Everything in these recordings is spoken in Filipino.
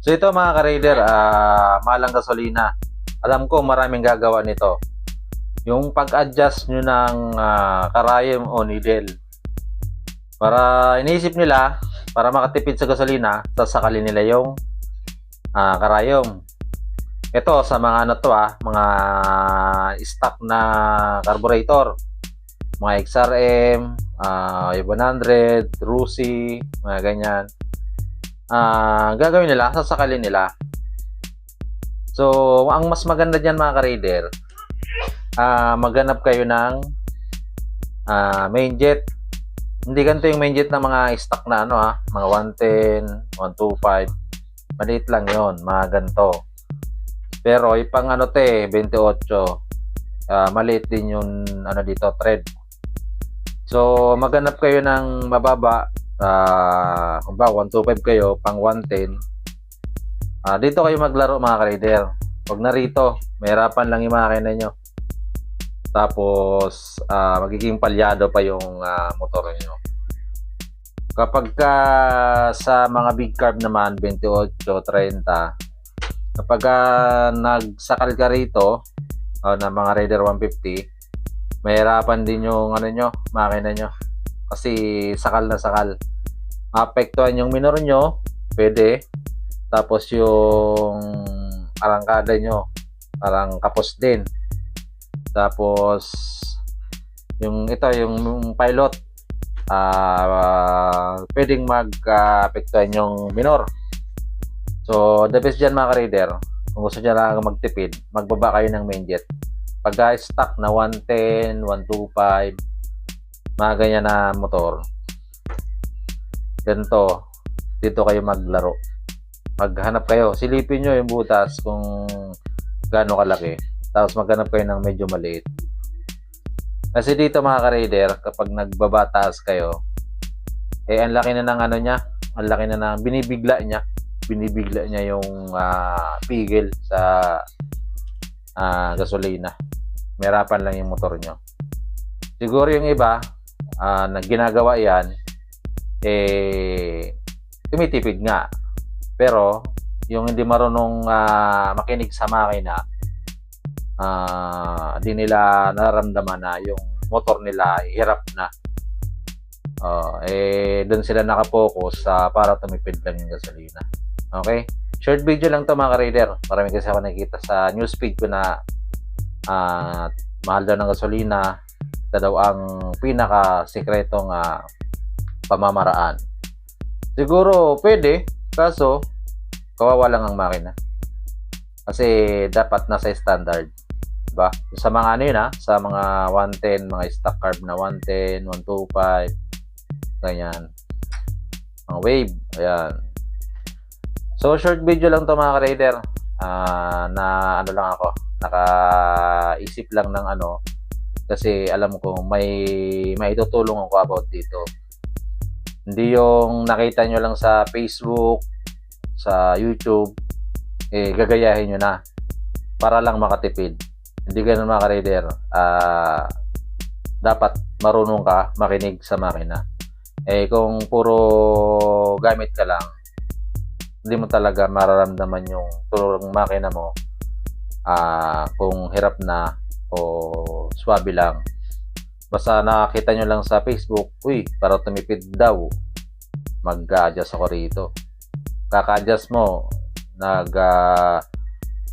So ito mga ka-raider, malang gasolina. Alam ko maraming gagawa nito. Yung pag-adjust nyo ng karayom o needle. Para iniisip nila, para makatipid sa gasolina, sasakalin nila yung karayom. Ito sa mga ano to mga stock na carburetor. Mga XRM, 100, Rusi, mga ganyan. Gagawin nila, sasakalin nila. So, ang mas maganda dyan mga ka-raider, maghanap kayo ng main jet. Hindi ganito yung main jet ng mga stock na ano mga 110, 125. Maliit lang yon, mga ganito. Pero ipang ano 28. Maliit din yung ano dito, thread. So, maghanap kayo ng mababa. Kung ba 125 kayo, pang 110. Dito kayo maglaro mga ka-raider. Huwag na rito, mahirapan lang yung makina nyo. Tapos magiging palyado pa yung motor nyo. Kapag sa mga big carb naman 28, 30, kapag nagsakal ka rito na mga Raider 150, mahirapan din yung ano nyo, makina nyo. Kasi sakal na sakal. Maapektuhan yung minor nyo, pwede. Tapos yung arangkada nyo, parang kapos din. Tapos yung pilot, pwedeng mag-apektuhan yung minor. So the best dyan mga ka-raider, kung gusto nyo lang magtipid, magbaba kayo ng main jet. Pag stock na 110, 125, mga ganyan na motor, ganito, dito kayo maglaro. Maghanap kayo, silipin nyo yung butas kung gaano kalaki, tapos maghanap kayo ng medyo maliit. Kasi dito mga ka-raider, kapag nagbabataas kayo, ang laki na ng ano niya, ang laki na ng binibigla niya yung pigil sa gasolina. Merapan lang yung motor nyo. Siguro yung iba na ginagawa yan, tumitipid nga. Pero yung hindi marunong makinig sa makina, di nila nararamdaman na yung motor nila hirap na. Doon sila nakapokus para tumipid lang yung gasolina. Okay? Short video lang to mga ka-raider. Marami kasi ako nakikita sa newsfeed ko na mahal daw ng gasolina. Ito daw ang pinaka-sikretong pamamaraan. Siguro pwede, kaso kawawa lang ang makina. Kasi dapat nasa standard. Diba? Sa mga ano yun sa mga 110, mga stock carb na 110, 125, ganyan. Mga wave, ayan. So short video lang to mga ka-raider. Na ano lang ako, nakaisip lang ng ano, kasi alam ko may maitutulong ako about dito. Hindi yung nakita nyo lang sa Facebook, sa YouTube, gagayahin nyo na para lang makatipid. Hindi ganun mga ka-raider. Dapat marunong ka makinig sa makina. Kung puro gamit ka lang, hindi mo talaga mararamdaman yung tulong ng makina mo kung hirap na o swabe lang. Basta nakakita nyo lang sa Facebook, uy, para tumipid daw, mag-a-adjust ako rito. Kaka-adjust mo,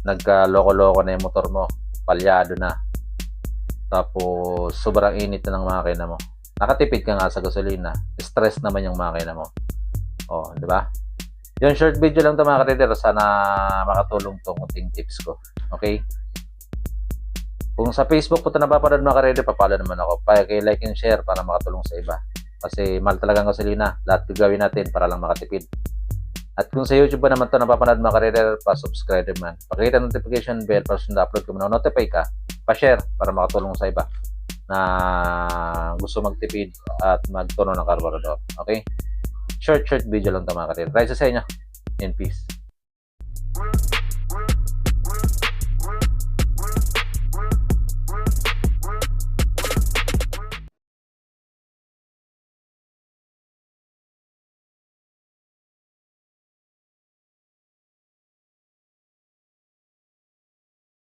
nagka-loko-loko na yung motor mo, palyado na. Tapos sobrang init na ng makina mo. Nakatipid ka nga sa gasolina, stress naman yung makina mo. Di ba? Yung short video lang to mga ka-raider, sana makatulong tong kunting tips ko. Okay? Kung sa Facebook po ito napapanood mga ka-raider, papalo naman ako. Like and share para makatulong sa iba. Kasi mahal talagang gasolina. Lahat gagawin natin para lang makatipid. At kung sa YouTube pa naman ito napapanood mga ka-raider, pa-subscribe naman. Pakita notification bell para sunod upload kung na-notify ka. Pa-share para makatulong sa iba na gusto magtipid at magtuno ng carburetor. Okay? Short video lang ito mga ka-raider. Try sa inyo. In peace.